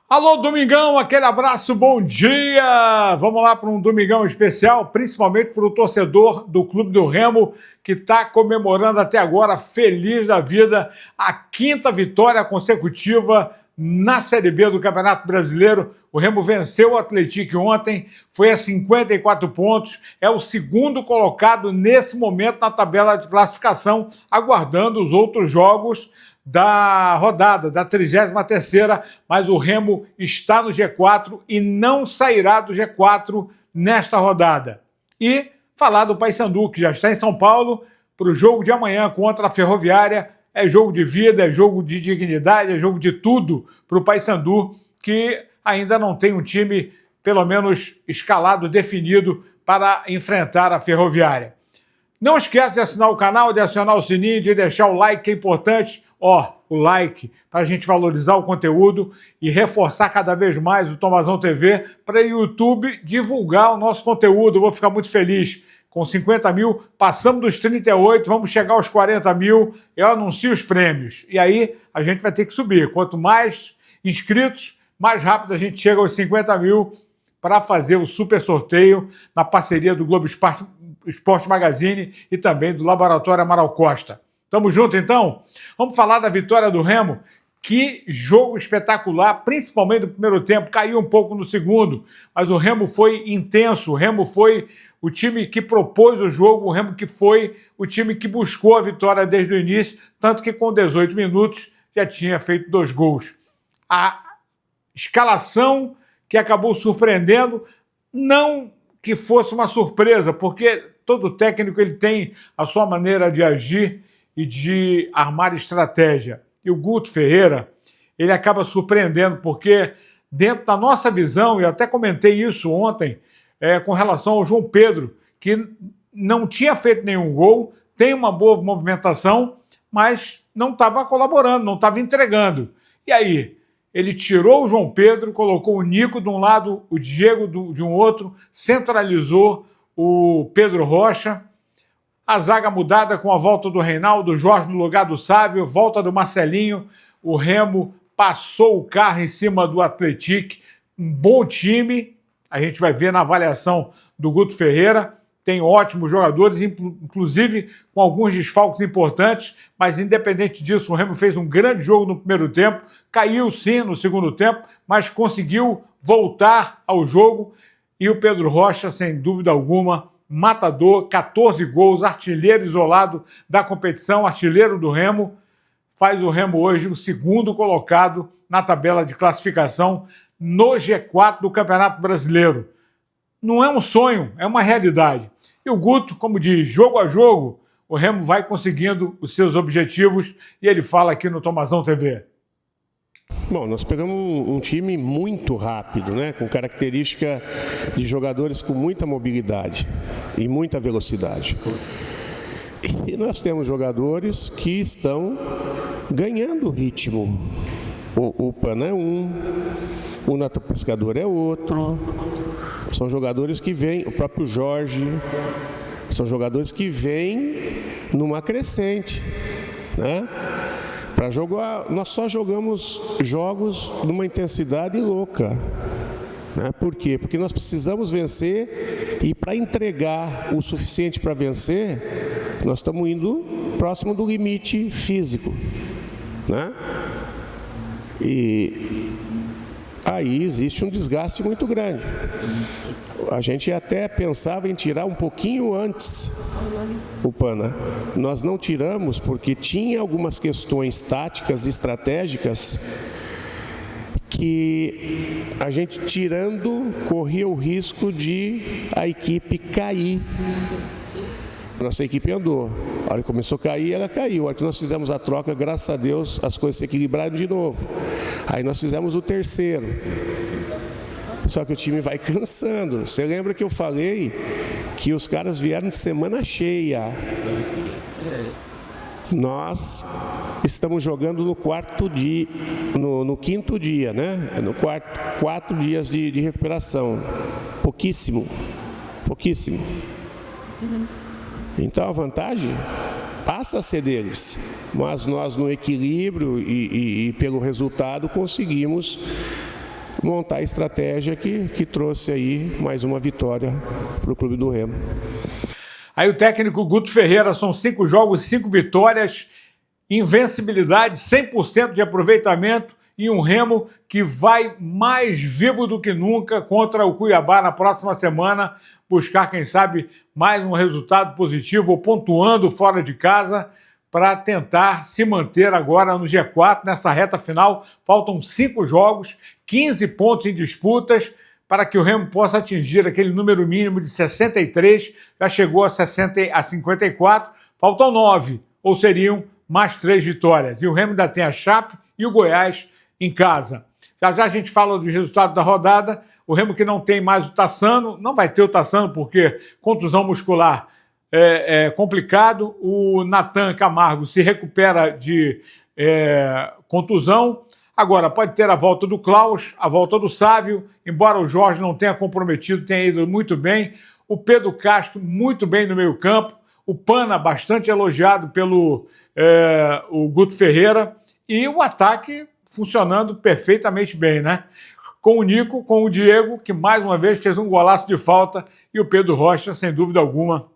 Alô, Domingão, aquele abraço, bom dia! Vamos lá para um Domingão especial, principalmente para o torcedor do Clube do Remo, que está comemorando até agora, feliz da vida, a 5ª vitória consecutiva na Série B do Campeonato Brasileiro. O Remo venceu o Atlético ontem, foi a 54 pontos, é o 2º colocado nesse momento na tabela de classificação, aguardando os outros jogos da rodada, da 33ª, mas o Remo está no G4 e não sairá do G4 nesta rodada. E falar do Paysandu, que já está em São Paulo, para o jogo de amanhã contra a Ferroviária. É jogo de vida, é jogo de dignidade, é jogo de tudo para o Paysandu, que ainda não tem um time, pelo menos escalado, definido para enfrentar a Ferroviária. Não esquece de assinar o canal, de acionar o sininho, de deixar o like, que é importante. O like, para a gente valorizar o conteúdo e reforçar cada vez mais o Tomazão TV para o YouTube divulgar o nosso conteúdo. Eu vou ficar muito feliz. Com 50 mil, passamos dos 38, vamos chegar aos 40 mil, eu anuncio os prêmios. E aí a gente vai ter que subir. Quanto mais inscritos, mais rápido a gente chega aos 50 mil para fazer o super sorteio na parceria do Globo Esporte Magazine e também do Laboratório Amaral Costa. Tamo junto, então? Vamos falar da vitória do Remo. Que jogo espetacular, principalmente no primeiro tempo. Caiu um pouco no segundo, mas o Remo foi intenso. O Remo foi o time que propôs o jogo. O Remo que foi o time que buscou a vitória desde o início, tanto que com 18 minutos já tinha feito 2 gols. A escalação que acabou surpreendendo, não que fosse uma surpresa, porque todo técnico ele tem a sua maneira de agir e de armar estratégia. E o Guto Ferreira, ele acaba surpreendendo, porque dentro da nossa visão, e eu até comentei isso ontem, com relação ao João Pedro, que não tinha feito nenhum gol, tem uma boa movimentação, mas não estava colaborando, não estava entregando. E aí, ele tirou o João Pedro, colocou o Nico de um lado, o Diego de um outro, centralizou o Pedro Rocha, a zaga mudada com a volta do Reinaldo, Jorge no lugar do Sávio, volta do Marcelinho, o Remo passou o carro em cima do Atlético, um bom time, a gente vai ver na avaliação do Guto Ferreira, tem ótimos jogadores, inclusive com alguns desfalques importantes, mas independente disso, o Remo fez um grande jogo no primeiro tempo, caiu sim no segundo tempo, mas conseguiu voltar ao jogo, e o Pedro Rocha, sem dúvida alguma, matador, 14 gols, artilheiro isolado da competição, artilheiro do Remo, faz o Remo hoje o 2º colocado na tabela de classificação no G4 do Campeonato Brasileiro. Não é um sonho, é uma realidade. E o Guto, como diz, jogo a jogo, o Remo vai conseguindo os seus objetivos e ele fala aqui no Tomazão TV. Bom, nós pegamos um time muito rápido, né? Com característica de jogadores com muita mobilidade e muita velocidade. E nós temos jogadores que estão ganhando ritmo. O Pana é um, o Nato Pescador é outro. São jogadores que vêm, o próprio Jorge, são jogadores que vêm numa crescente, né? Para jogar, nós só jogamos jogos numa intensidade louca. Né? Por quê? Porque nós precisamos vencer e para entregar o suficiente para vencer, nós estamos indo próximo do limite físico. Né? E aí existe um desgaste muito grande. A gente até pensava em tirar um pouquinho antes o Pana. Nós não tiramos porque tinha algumas questões táticas e estratégicas que a gente tirando corria o risco de a equipe cair. Nossa equipe andou. A hora que começou a cair, ela caiu. A hora que nós fizemos a troca, graças a Deus, as coisas se equilibraram de novo. Aí nós fizemos o 3º. Só que o time vai cansando. Você lembra que eu falei que os caras vieram de semana cheia? Nós estamos jogando no 4º dia, no 5º dia, né? No 4 dias de recuperação. Pouquíssimo. Então a vantagem passa a ser deles. Mas nós no equilíbrio e pelo resultado conseguimos montar a estratégia que trouxe aí mais uma vitória para o Clube do Remo. Aí o técnico Guto Ferreira, são 5 jogos, 5 vitórias, invencibilidade, 100% de aproveitamento e um Remo que vai mais vivo do que nunca contra o Cuiabá na próxima semana, buscar, quem sabe, mais um resultado positivo ou pontuando fora de casa para tentar se manter agora no G4, nessa reta final. Faltam 5 jogos, 15 pontos em disputas, para que o Remo possa atingir aquele número mínimo de 63, já chegou a 54, faltam 9, ou seriam mais 3 vitórias. E o Remo ainda tem a Chape e o Goiás em casa. Já já a gente fala dos resultados da rodada. O Remo que não tem mais o Tassano, não vai ter o Tassano porque contusão muscular é complicado. O Natan Camargo se recupera de contusão. Agora, pode ter a volta do Klaus, a volta do Sávio, embora o Jorge não tenha comprometido, tenha ido muito bem. O Pedro Castro, muito bem no meio-campo. O Pana, bastante elogiado pelo o Guto Ferreira. E o ataque funcionando perfeitamente bem, né? Com o Nico, com o Diego, que mais uma vez fez um golaço de falta, e o Pedro Rocha, sem dúvida alguma,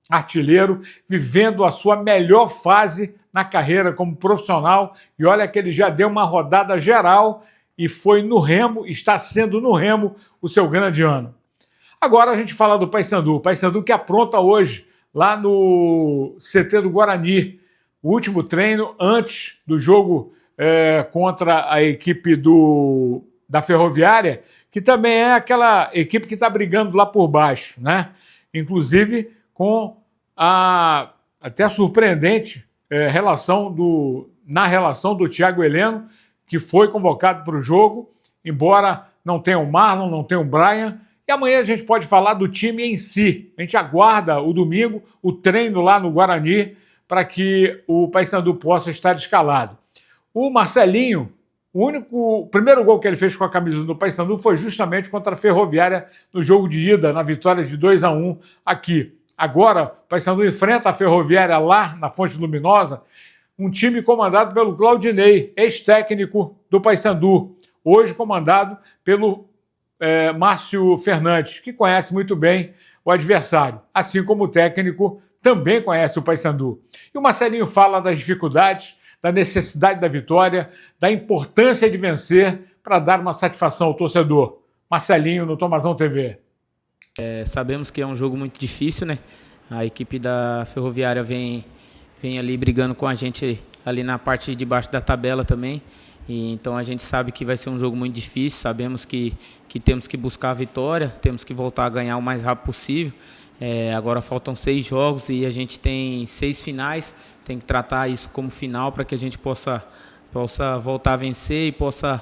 artilheiro, vivendo a sua melhor fase na carreira como profissional. E olha que ele já deu uma rodada geral e foi no Remo, está sendo no Remo o seu grande ano. Agora a gente fala do Paysandu. O Paysandu que apronta hoje, lá no CT do Guarani, o último treino antes do jogo contra a equipe da Ferroviária, que também é aquela equipe que está brigando lá por baixo, né? Inclusive com a até surpreendente relação do Thiago Heleno, que foi convocado para o jogo, embora não tenha o Marlon, não tenha o Brian. E amanhã a gente pode falar do time em si. A gente aguarda o domingo, o treino lá no Guarani, para que o Paysandu possa estar escalado. O Marcelinho, o primeiro gol que ele fez com a camisa do Paysandu foi justamente contra a Ferroviária no jogo de ida, na vitória de 2-1 aqui. Agora, o Paysandu enfrenta a Ferroviária lá na Fonte Luminosa, um time comandado pelo Claudinei, ex-técnico do Paysandu, hoje comandado pelo Márcio Fernandes, que conhece muito bem o adversário, assim como o técnico também conhece o Paysandu. E o Marcelinho fala das dificuldades, da necessidade da vitória, da importância de vencer para dar uma satisfação ao torcedor. Marcelinho no Tomazão TV. Sabemos que é um jogo muito difícil, né? A equipe da Ferroviária vem ali brigando com a gente ali na parte de baixo da tabela também. E então a gente sabe que vai ser um jogo muito difícil, sabemos que temos que buscar a vitória, temos que voltar a ganhar o mais rápido possível. Agora faltam 6 jogos e a gente tem 6 finais, tem que tratar isso como final para que a gente possa voltar a vencer e possa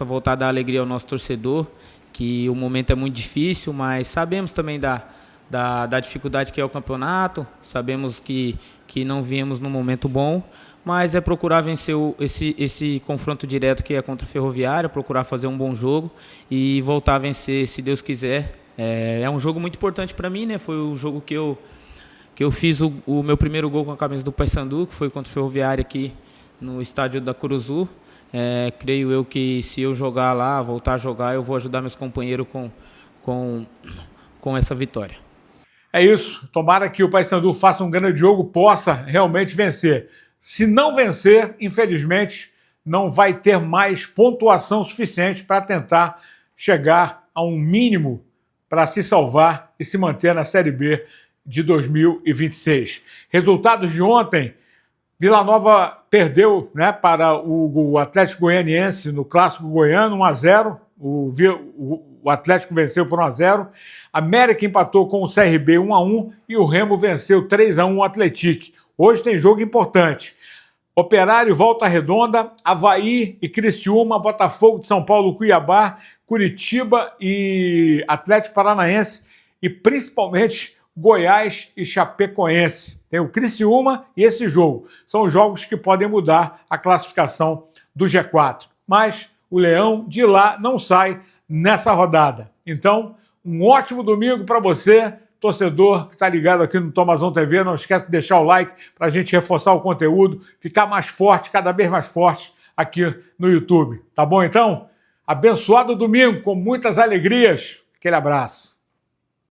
voltar a dar alegria ao nosso torcedor, que o momento é muito difícil, mas sabemos também da dificuldade que é o campeonato, sabemos que não viemos num momento bom, mas é procurar vencer esse confronto direto que é contra a Ferroviária, procurar fazer um bom jogo e voltar a vencer, se Deus quiser. É um jogo muito importante para mim, né? Foi o jogo que eu fiz o meu primeiro gol com a camisa do Paysandu, que foi contra o Ferroviária aqui no estádio da Curuzu. Creio eu que se eu jogar lá, voltar a jogar, eu vou ajudar meus companheiros com essa vitória. É isso. Tomara que o Paysandu faça um grande jogo, possa realmente vencer. Se não vencer, infelizmente, não vai ter mais pontuação suficiente para tentar chegar a um mínimo para se salvar e se manter na Série B de 2026. Resultados de ontem: Vila Nova perdeu, né, para o Atlético Goianiense no Clássico Goiano, 1-0. O Atlético venceu por 1-0. América empatou com o CRB 1-1 e o Remo venceu 3-1 o Atlético. Hoje tem jogo importante. Operário, Volta Redonda, Avaí e Criciúma, Botafogo de São Paulo, Cuiabá, Curitiba e Atlético Paranaense e principalmente Goiás e Chapecoense. Tem o Criciúma e esse jogo. São jogos que podem mudar a classificação do G4. Mas o Leão de lá não sai nessa rodada. Então, um ótimo domingo para você, torcedor que está ligado aqui no Tomazão TV. Não esquece de deixar o like para a gente reforçar o conteúdo, ficar mais forte, cada vez mais forte aqui no YouTube. Tá bom, então? Abençoado domingo, com muitas alegrias. Aquele abraço.